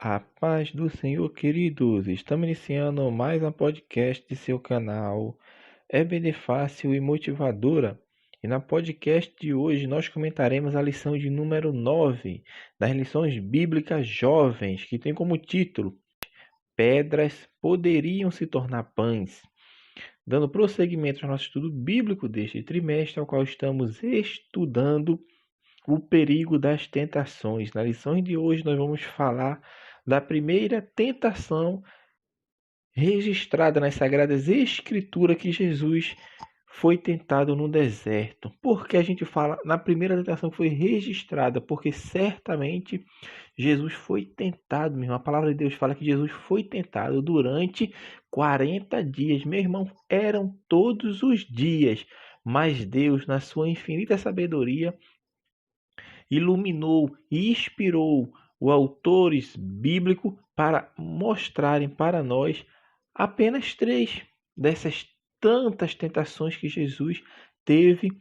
A paz do Senhor, queridos. Estamos iniciando mais um podcast de seu canal EBD Fácil e Motivadora. E na podcast de hoje nós comentaremos a lição de número 9 das lições bíblicas jovens, que tem como título Pedras poderiam se tornar pães. Dando prosseguimento ao nosso estudo bíblico deste trimestre, ao qual estamos estudando o perigo das tentações. Na lição de hoje nós vamos falar da primeira tentação registrada nas Sagradas Escrituras, que Jesus foi tentado no deserto. Por que a gente fala na primeira tentação que foi registrada? Porque certamente Jesus foi tentado mesmo. A palavra de Deus fala que Jesus foi tentado durante 40 dias. Meu irmão, eram todos os dias. Mas Deus, na sua infinita sabedoria, iluminou e inspirou os autores bíblicos para mostrarem para nós apenas 3 dessas tantas tentações que Jesus teve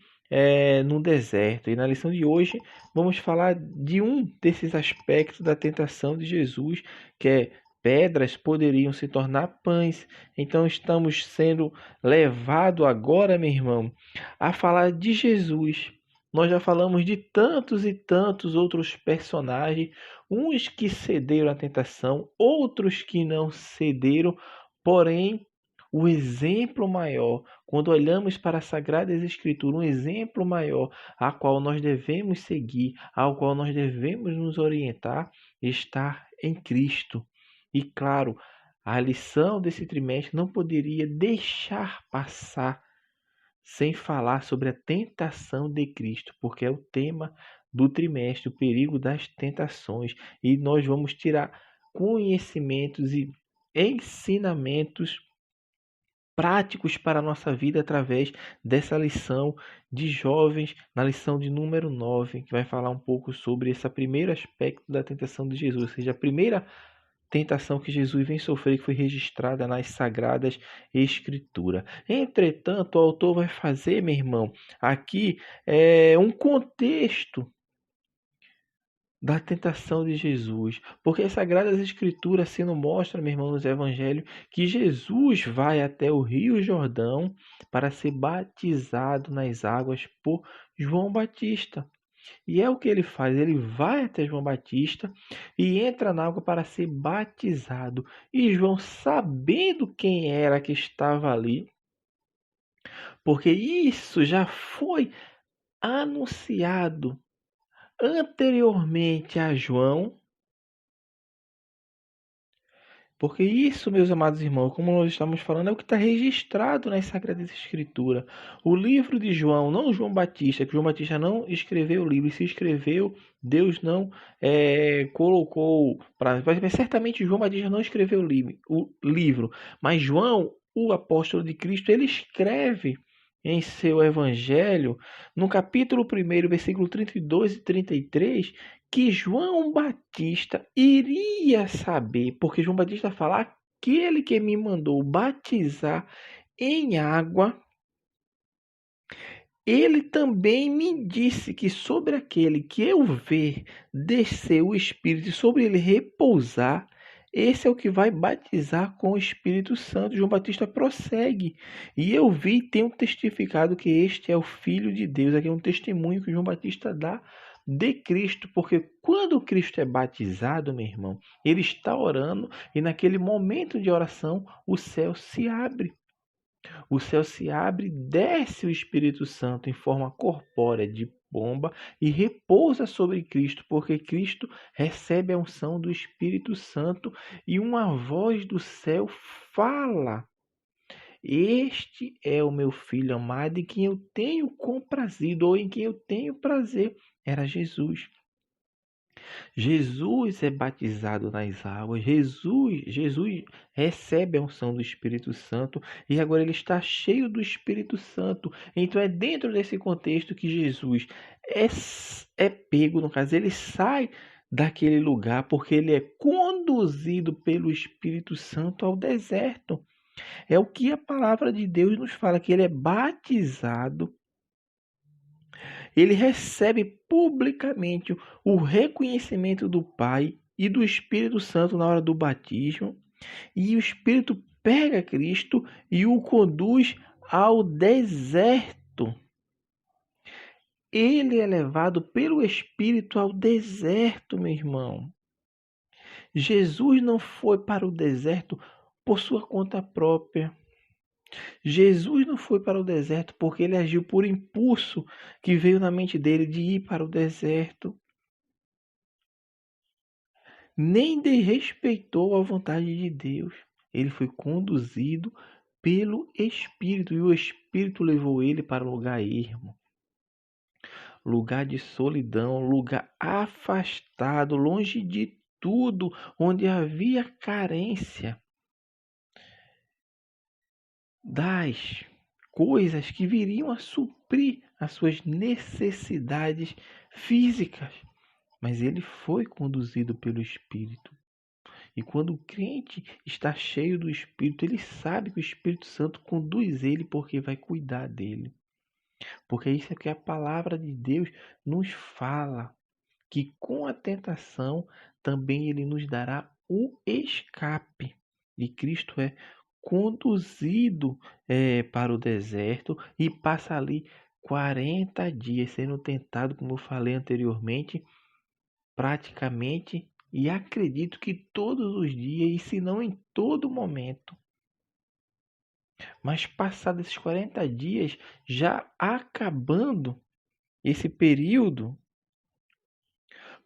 no deserto. E na lição de hoje vamos falar de um desses aspectos da tentação de Jesus, que é pedras poderiam se tornar pães. Então estamos sendo levados agora, meu irmão, a falar de Jesus. Nós já falamos de tantos e tantos outros personagens, uns que cederam à tentação, outros que não cederam, porém, o exemplo maior, quando olhamos para as Sagradas Escrituras, um exemplo maior a qual nós devemos seguir, ao qual nós devemos nos orientar, está em Cristo. E claro, a lição desse trimestre não poderia deixar passar sem falar sobre a tentação de Cristo, porque é o tema do trimestre, o perigo das tentações. E nós vamos tirar conhecimentos e ensinamentos práticos para a nossa vida através dessa lição de jovens, na lição de número 9, que vai falar um pouco sobre esse primeiro aspecto da tentação de Jesus, ou seja, a primeira tentação que Jesus vem sofrer, que foi registrada nas Sagradas Escrituras. Entretanto, o autor vai fazer, meu irmão, aqui um contexto da tentação de Jesus, porque as Sagradas Escrituras assim nos mostram, meu irmão, nos Evangelhos, que Jesus vai até o Rio Jordão para ser batizado nas águas por João Batista. E é o que ele faz, ele vai até João Batista e entra na água para ser batizado. E João, sabendo quem era que estava ali, porque isso já foi anunciado anteriormente a João, porque isso, meus amados irmãos, como nós estamos falando, é o que está registrado nas Sagradas Escrituras. O livro de João, não João Batista, que João Batista não escreveu o livro, e se escreveu, Deus não colocou para. Mas certamente João Batista não escreveu o livro, mas João, o apóstolo de Cristo, ele escreve em seu evangelho, no capítulo 1, versículo 32 e 33, que João Batista iria saber, porque João Batista fala: aquele que me mandou batizar em água, ele também me disse que sobre aquele que eu ver descer o Espírito e sobre ele repousar, esse é o que vai batizar com o Espírito Santo. João Batista prossegue. E eu vi e tenho testificado que este é o Filho de Deus. Aqui é um testemunho que João Batista dá de Cristo, porque quando Cristo é batizado, meu irmão, ele está orando e naquele momento de oração o céu se abre. O céu se abre, desce o Espírito Santo em forma corpórea de pomba e repousa sobre Cristo, porque Cristo recebe a unção do Espírito Santo e uma voz do céu fala: este é o meu filho amado em quem eu tenho comprazido, ou em quem eu tenho prazer. Era Jesus. Jesus é batizado nas águas, Jesus recebe a unção do Espírito Santo e agora ele está cheio do Espírito Santo. Então é dentro desse contexto que Jesus é pego, no caso, ele sai daquele lugar porque ele é conduzido pelo Espírito Santo ao deserto. É o que a palavra de Deus nos fala, que ele é batizado, ele recebe publicamente o reconhecimento do Pai e do Espírito Santo na hora do batismo. E o Espírito pega Cristo e o conduz ao deserto. Ele é levado pelo Espírito ao deserto, meu irmão. Jesus não foi para o deserto por sua conta própria. Jesus não foi para o deserto porque ele agiu por impulso que veio na mente dele de ir para o deserto. Nem desrespeitou a vontade de Deus. Ele foi conduzido pelo Espírito e o Espírito levou ele para um lugar ermo. Lugar de solidão, lugar afastado, longe de tudo, onde havia carência das coisas que viriam a suprir as suas necessidades físicas. Mas ele foi conduzido pelo Espírito. E quando o crente está cheio do Espírito, ele sabe que o Espírito Santo conduz ele porque vai cuidar dele. Porque isso é que a palavra de Deus nos fala, que com a tentação também ele nos dará o escape. E Cristo é conduzido para o deserto e passa ali 40 dias sendo tentado, como eu falei anteriormente, praticamente, e acredito que todos os dias, e se não em todo momento. Mas passados esses 40 dias, já acabando esse período,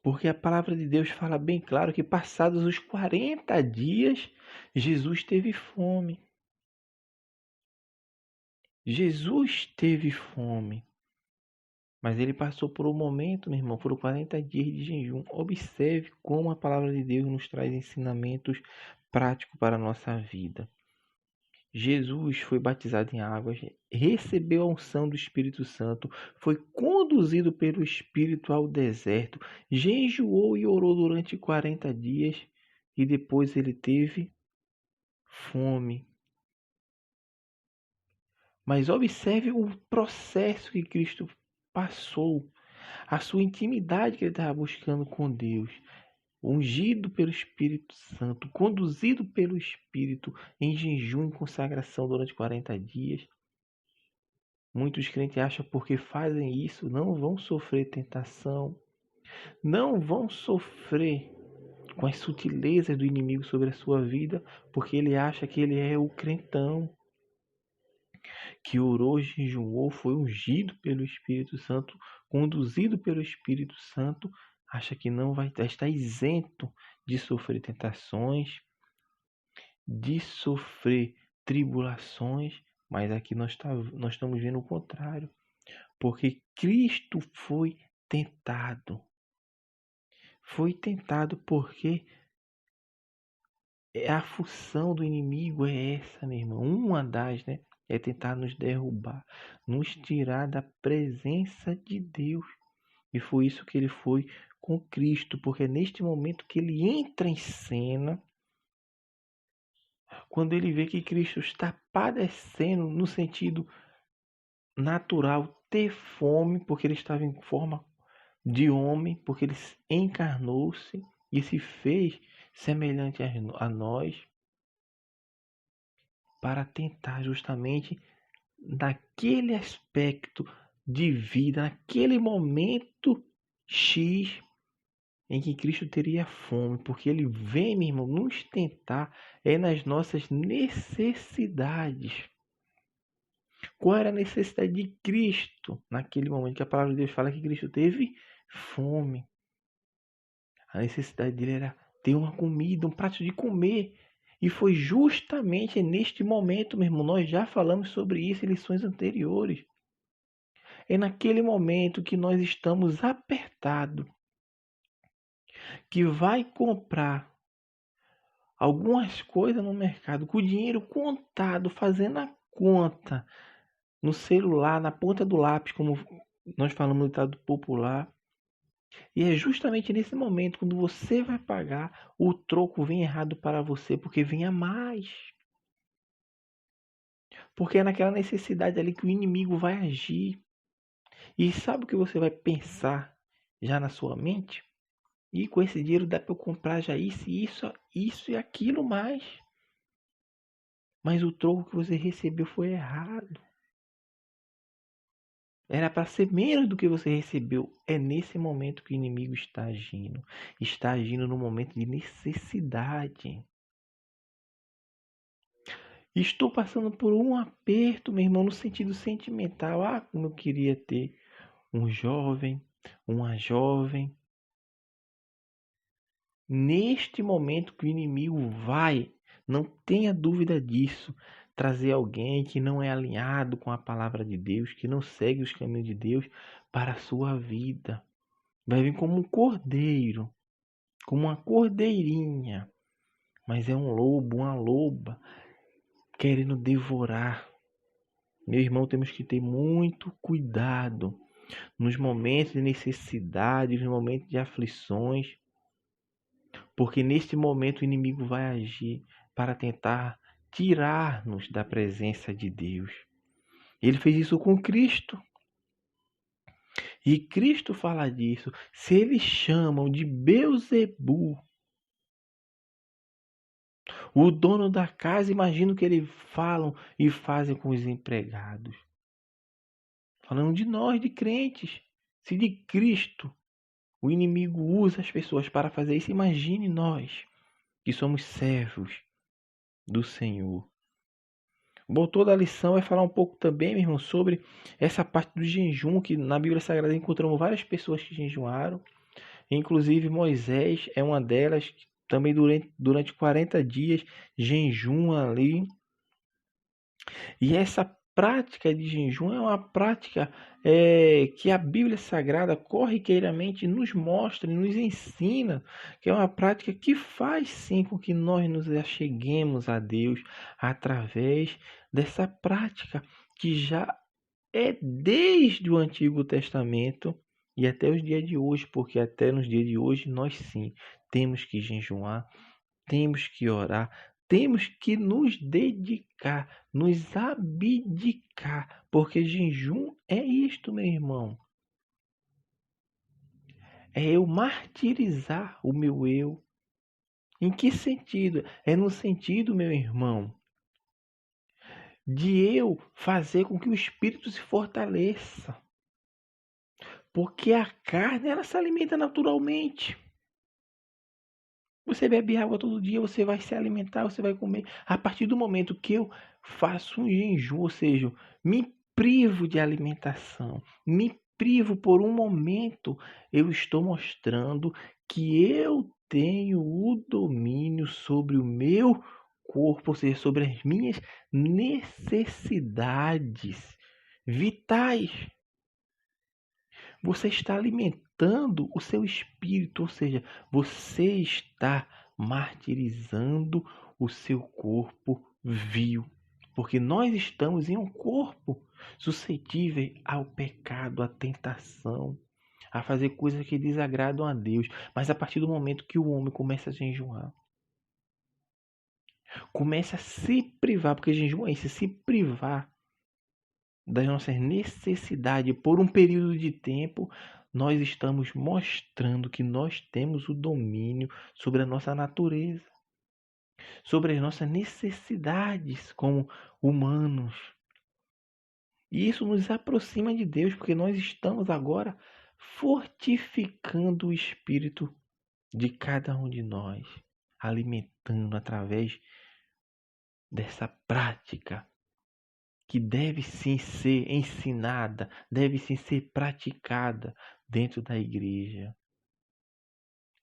porque a palavra de Deus fala bem claro que passados os 40 dias, Jesus teve fome. Jesus teve fome. Mas ele passou por um momento, meu irmão, foram 40 dias de jejum. Observe como a palavra de Deus nos traz ensinamentos práticos para a nossa vida. Jesus foi batizado em águas, recebeu a unção do Espírito Santo, foi conduzido pelo Espírito ao deserto, jejuou e orou durante 40 dias e depois ele teve fome. Mas observe o processo que Cristo passou, a sua intimidade que ele estava buscando com Deus. Ungido pelo Espírito Santo, conduzido pelo Espírito em jejum e consagração durante 40 dias. Muitos crentes acham porque fazem isso não vão sofrer tentação, não vão sofrer com as sutilezas do inimigo sobre a sua vida, porque ele acha que ele é o crentão, que orou, jejuou, foi ungido pelo Espírito Santo, conduzido pelo Espírito Santo, acha que não vai estar isento de sofrer tentações, de sofrer tribulações, mas aqui nós estamos vendo o contrário, porque Cristo foi tentado. Foi tentado porque a função do inimigo é essa, meu irmão. Uma das, é tentar nos derrubar, nos tirar da presença de Deus. E foi isso que ele foi com Cristo, porque é neste momento que ele entra em cena, quando ele vê que Cristo está padecendo no sentido natural, ter fome, porque ele estava em forma de homem, porque ele encarnou-se e se fez semelhante a nós, para tentar justamente naquele aspecto de vida, naquele momento X em que Cristo teria fome, porque ele vem, meu irmão, nos tentar nas nossas necessidades. Qual era a necessidade de Cristo naquele momento que a palavra de Deus fala que Cristo teve fome? A necessidade dele era ter uma comida, um prato de comer. E foi justamente neste momento, meu irmão, nós já falamos sobre isso em lições anteriores. É naquele momento que nós estamos apertados, que vai comprar algumas coisas no mercado com o dinheiro contado, fazendo a conta no celular, na ponta do lápis, como nós falamos no ditado popular. E é justamente nesse momento, quando você vai pagar, o troco vem errado para você, porque vem a mais. Porque é naquela necessidade ali que o inimigo vai agir. E sabe o que você vai pensar já na sua mente? E com esse dinheiro dá para eu comprar já isso e aquilo mais. Mas o troco que você recebeu foi errado. Era para ser menos do que você recebeu. É nesse momento que o inimigo está agindo. Está agindo no momento de necessidade. Estou passando por um aperto, meu irmão, no sentido sentimental. Ah, como eu queria ter um jovem, uma jovem. Neste momento que o inimigo vai, não tenha dúvida disso, trazer alguém que não é alinhado com a palavra de Deus, que não segue os caminhos de Deus para a sua vida. Vai vir como um cordeiro, como uma cordeirinha, mas é um lobo, uma loba, querendo devorar. Meu irmão, temos que ter muito cuidado nos momentos de necessidade, nos momentos de aflições, porque neste momento o inimigo vai agir para tentar tirar-nos da presença de Deus. Ele fez isso com Cristo. E Cristo fala disso. Se eles chamam de Beelzebu, o dono da casa, imagina o que eles falam e fazem com os empregados. Falando de nós, de crentes. Se de Cristo o inimigo usa as pessoas para fazer isso, imagine nós, que somos servos do Senhor. O autor da lição vai falar um pouco também, meu irmão, sobre essa parte do jejum, que na Bíblia Sagrada encontramos várias pessoas que jejuaram. Inclusive Moisés é uma delas, que também durante 40 dias jejuma ali. E essa prática de jejum é uma prática que a Bíblia Sagrada corriqueiramente nos mostra e nos ensina, que é uma prática que faz sim com que nós nos acheguemos a Deus através dessa prática que já é desde o Antigo Testamento e até os dias de hoje, porque até nos dias de hoje nós sim temos que jejuar, temos que orar, temos que nos dedicar, nos abdicar, porque jejum é isto, meu irmão. É eu martirizar o meu eu. Em que sentido? É no sentido, meu irmão, de eu fazer com que o espírito se fortaleça. Porque a carne, ela se alimenta naturalmente. Você bebe água todo dia, você vai se alimentar, você vai comer. A partir do momento que eu faço um jejum, ou seja, me privo de alimentação, me privo por um momento, eu estou mostrando que eu tenho o domínio sobre o meu corpo, ou seja, sobre as minhas necessidades vitais. Você está alimentando o seu espírito, ou seja, você está martirizando o seu corpo vil. Porque nós estamos em um corpo suscetível ao pecado, à tentação, a fazer coisas que desagradam a Deus. Mas a partir do momento que o homem começa a jejuar, começa a se privar, porque jejum é isso, se privar das nossas necessidades por um período de tempo, nós estamos mostrando que nós temos o domínio sobre a nossa natureza, sobre as nossas necessidades como humanos. E isso nos aproxima de Deus, porque nós estamos agora fortificando o espírito de cada um de nós, alimentando através dessa prática que deve sim ser ensinada, deve sim ser praticada dentro da igreja.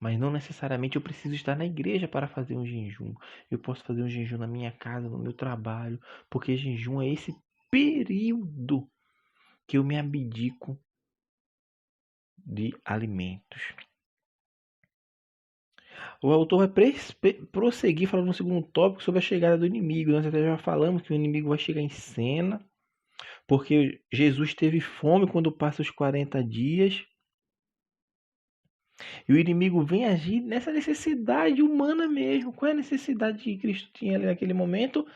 Mas não necessariamente eu preciso estar na igreja para fazer um jejum. Eu posso fazer um jejum na minha casa, no meu trabalho, porque jejum é esse período que eu me abdico de alimentos. O autor vai prosseguir falando no segundo tópico sobre a chegada do inimigo. Nós até já falamos que o inimigo vai chegar em cena, porque Jesus teve fome quando passa os 40 dias. E o inimigo vem agir nessa necessidade humana mesmo. Qual é a necessidade que Cristo tinha ali naquele momento?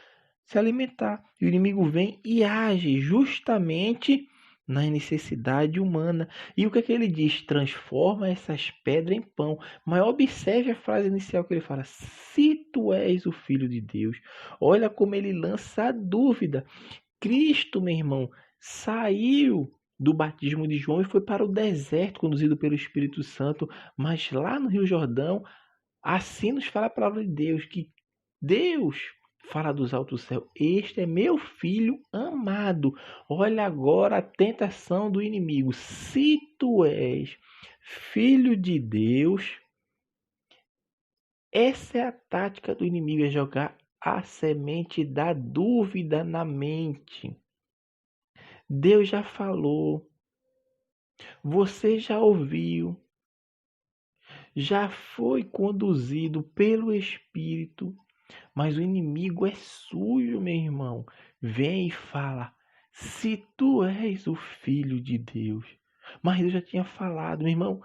Se alimentar. E o inimigo vem e age justamente na necessidade humana. E o que é que ele diz? Transforma essas pedras em pão. Mas observe a frase inicial que ele fala: se tu és o Filho de Deus. Olha como ele lança a dúvida. Cristo, meu irmão, saiu do batismo de João e foi para o deserto, conduzido pelo Espírito Santo. Mas lá no Rio Jordão, assim nos fala a palavra de Deus, que Deus fala dos altos céus: este é meu filho amado. Olha agora a tentação do inimigo. Se tu és filho de Deus, essa é a tática do inimigo, é jogar a semente da dúvida na mente. Deus já falou, você já ouviu, já foi conduzido pelo Espírito. Mas o inimigo é sujo, meu irmão. Vem e fala: se tu és o Filho de Deus. Mas Deus já tinha falado, meu irmão.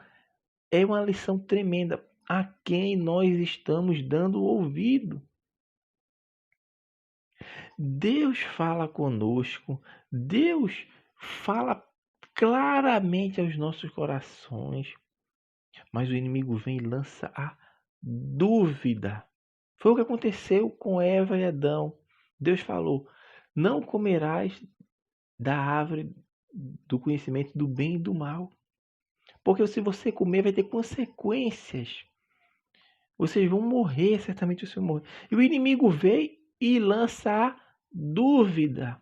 É uma lição tremenda. A quem nós estamos dando ouvido? Deus fala conosco. Deus fala claramente aos nossos corações. Mas o inimigo vem e lança a dúvida. Foi o que aconteceu com Eva e Adão. Deus falou: não comerás da árvore do conhecimento do bem e do mal. Porque se você comer, vai ter consequências. Vocês vão morrer, certamente vocês vão morrer. E o inimigo veio e lança a dúvida.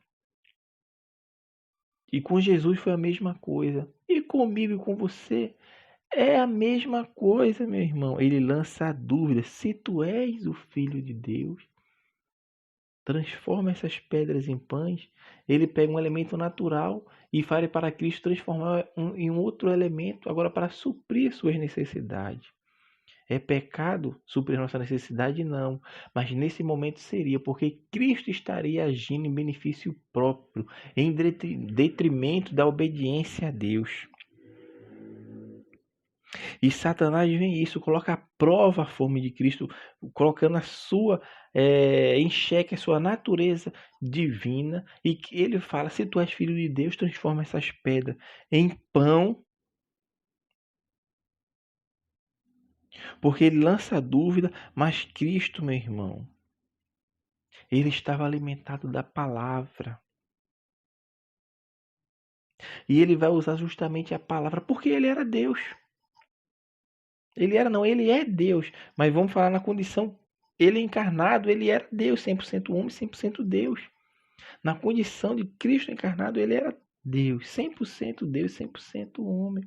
E com Jesus foi a mesma coisa. E comigo e com você é a mesma coisa, meu irmão. Ele lança a dúvida: se tu és o Filho de Deus, transforma essas pedras em pães. Ele pega um elemento natural e faz para Cristo transformar em um outro elemento, agora para suprir suas necessidades. É pecado suprir nossa necessidade? Não. Mas nesse momento seria, porque Cristo estaria agindo em benefício próprio, em detrimento da obediência a Deus. E Satanás vem isso, coloca à prova a fome de Cristo, colocando a sua em xeque a sua natureza divina. E que ele fala: se tu és filho de Deus, transforma essas pedras em pão. Porque ele lança a dúvida, mas Cristo, meu irmão, ele estava alimentado da palavra. E ele vai usar justamente a palavra, porque ele era Deus. Ele é Deus. Mas vamos falar na condição, ele encarnado, ele era Deus, 100% homem, 100% Deus. Na condição de Cristo encarnado, ele era Deus, 100% Deus, 100% homem.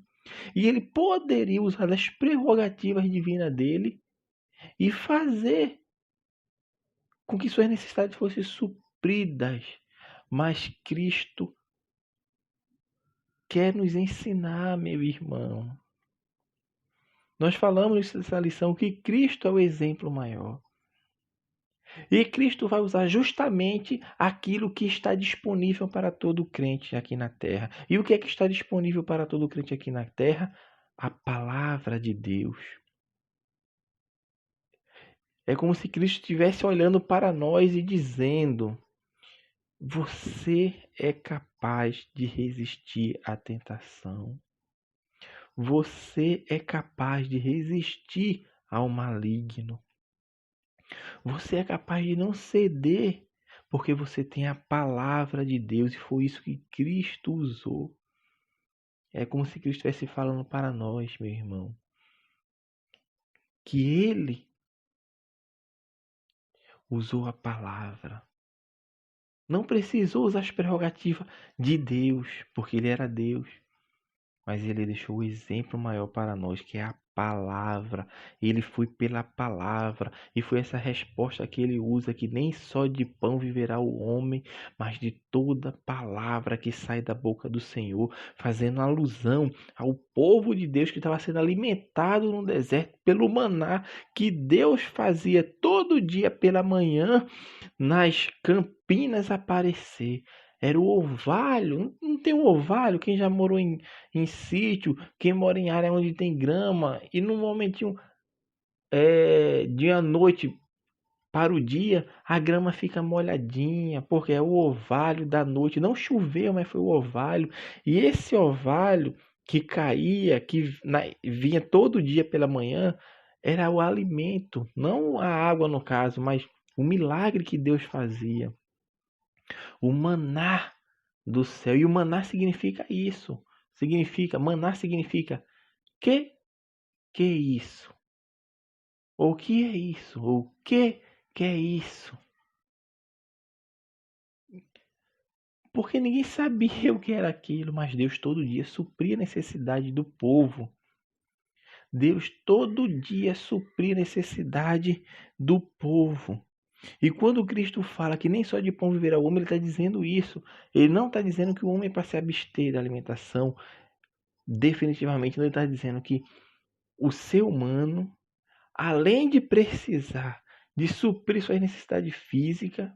E ele poderia usar as prerrogativas divinas dele e fazer com que suas necessidades fossem supridas. Mas Cristo quer nos ensinar, meu irmão. Nós falamos nessa lição que Cristo é o exemplo maior. E Cristo vai usar justamente aquilo que está disponível para todo crente aqui na terra. E o que é que está disponível para todo crente aqui na terra? A palavra de Deus. É como se Cristo estivesse olhando para nós e dizendo: você é capaz de resistir à tentação. Você é capaz de resistir ao maligno. Você é capaz de não ceder, porque você tem a palavra de Deus e foi isso que Cristo usou. É como se Cristo estivesse falando para nós, meu irmão, que Ele usou a palavra. Não precisou usar as prerrogativas de Deus, porque Ele era Deus. Mas Ele deixou o exemplo maior para nós, que é a palavra. Ele foi pela palavra. E foi essa resposta que ele usa, que nem só de pão viverá o homem, mas de toda palavra que sai da boca do Senhor, fazendo alusão ao povo de Deus que estava sendo alimentado no deserto pelo maná que Deus fazia todo dia pela manhã nas campinas aparecer. Era o orvalho. Não tem um orvalho? Quem já morou em sítio, quem mora em área onde tem grama, e num momentinho de à noite para o dia, a grama fica molhadinha, porque é o orvalho da noite. Não choveu, mas foi o orvalho. E esse orvalho que caía, vinha todo dia pela manhã, era o alimento, não a água no caso, mas o milagre que Deus fazia. O maná do céu. E o maná significa isso. Maná significa que é isso? O que é isso? O que é isso? Porque ninguém sabia o que era aquilo, mas Deus todo dia supria a necessidade do povo. Deus todo dia supria a necessidade do povo. E quando Cristo fala que nem só de pão viverá o homem, ele está dizendo isso. Ele não está dizendo que o homem é para se abster da alimentação. Definitivamente, ele está dizendo que o ser humano, além de precisar de suprir suas necessidades físicas,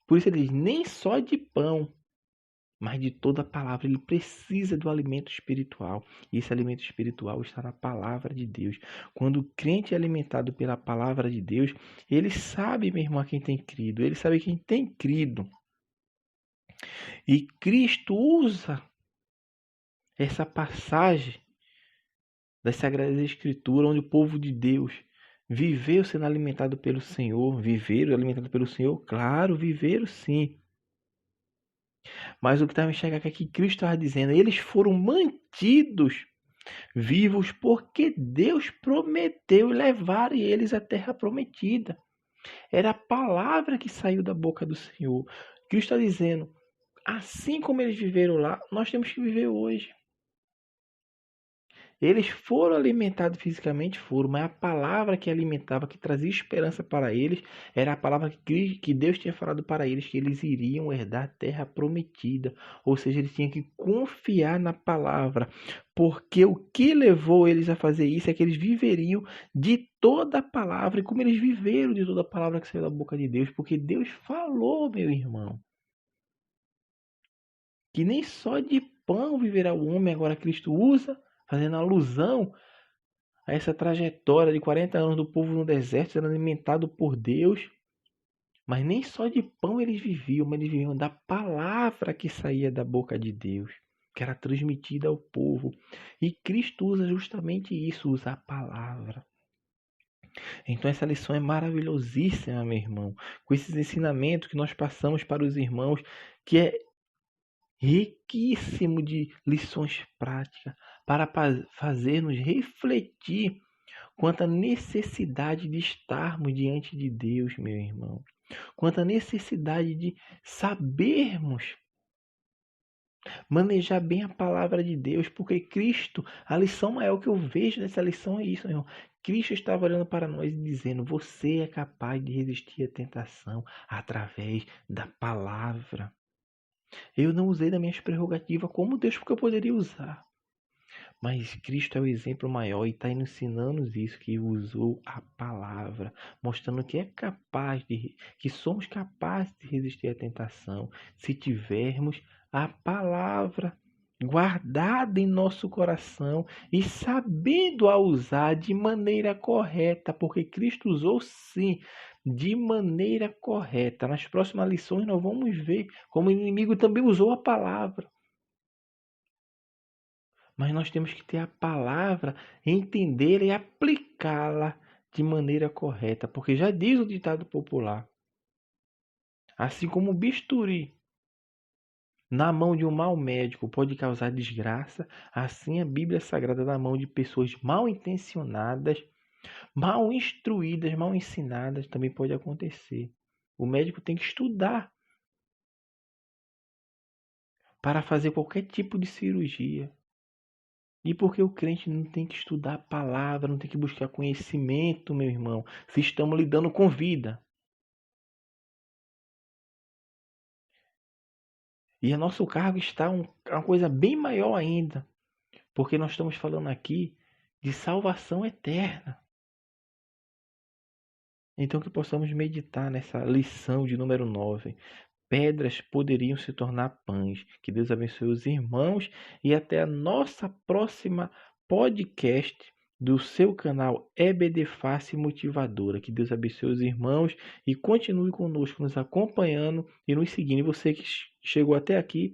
por isso ele diz, nem só de pão, mas de toda a palavra. Ele precisa do alimento espiritual. E esse alimento espiritual está na palavra de Deus. Quando o crente é alimentado pela palavra de Deus, ele sabe, meu irmão, quem tem crido. Ele sabe quem tem crido. E Cristo usa essa passagem das Sagradas Escrituras, onde o povo de Deus viveu sendo alimentado pelo Senhor. Viveram alimentado pelo Senhor? Claro, viveram sim. Mas o que está me enxergando aqui, que Cristo estava dizendo, eles foram mantidos vivos porque Deus prometeu levar eles à terra prometida. Era a palavra que saiu da boca do Senhor. Cristo está dizendo, assim como eles viveram lá, nós temos que viver hoje. Eles foram alimentados fisicamente, mas a palavra que alimentava, que trazia esperança para eles, era a palavra que Deus tinha falado para eles, que eles iriam herdar a terra prometida. Ou seja, eles tinham que confiar na palavra, porque o que levou eles a fazer isso é que eles viveriam de toda a palavra, e como eles viveram de toda a palavra que saiu da boca de Deus, porque Deus falou, meu irmão, que nem só de pão viverá o homem. Agora Cristo usa, fazendo alusão a essa trajetória de 40 anos do povo no deserto sendo alimentado por Deus. Mas nem só de pão eles viviam, mas eles viviam da palavra que saía da boca de Deus, que era transmitida ao povo. E Cristo usa justamente isso, usa a palavra. Então essa lição é maravilhosíssima, meu irmão, com esses ensinamentos que nós passamos para os irmãos, que é riquíssimo de lições práticas para fazer-nos refletir quanto à necessidade de estarmos diante de Deus, meu irmão. Quanto à necessidade de sabermos manejar bem a palavra de Deus, porque Cristo, a lição maior que eu vejo nessa lição é isso, meu irmão. Cristo estava olhando para nós e dizendo, você é capaz de resistir à tentação através da palavra. Eu não usei das minhas prerrogativas como Deus, porque eu poderia usar. Mas Cristo é o exemplo maior e está ensinando isso, que usou a palavra, mostrando que que somos capazes de resistir à tentação, se tivermos a palavra guardada em nosso coração e sabendo a usar de maneira correta, porque Cristo usou sim de maneira correta. Nas próximas lições nós vamos ver como o inimigo também usou a palavra. Mas nós temos que ter a palavra, entendê-la e aplicá-la de maneira correta, porque já diz o ditado popular, assim como o bisturi na mão de um mau médico pode causar desgraça, assim a Bíblia Sagrada na mão de pessoas mal intencionadas, mal instruídas, mal ensinadas também pode acontecer. O médico tem que estudar para fazer qualquer tipo de cirurgia. E porque o crente não tem que estudar a palavra, não tem que buscar conhecimento, meu irmão, se estamos lidando com vida. E o nosso cargo está uma coisa bem maior ainda, porque nós estamos falando aqui de salvação eterna. Então que possamos meditar nessa lição de número 9. Pedras poderiam se tornar pães. Que Deus abençoe os irmãos e até a nossa próxima podcast do seu canal EBD Face Motivadora. Que Deus abençoe os irmãos e continue conosco, nos acompanhando e nos seguindo. E você que chegou até aqui,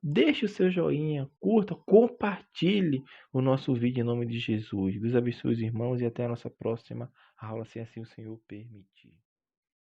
deixe o seu joinha, curta, compartilhe o nosso vídeo em nome de Jesus. Deus abençoe os irmãos e até a nossa próxima aula, se assim o Senhor permitir.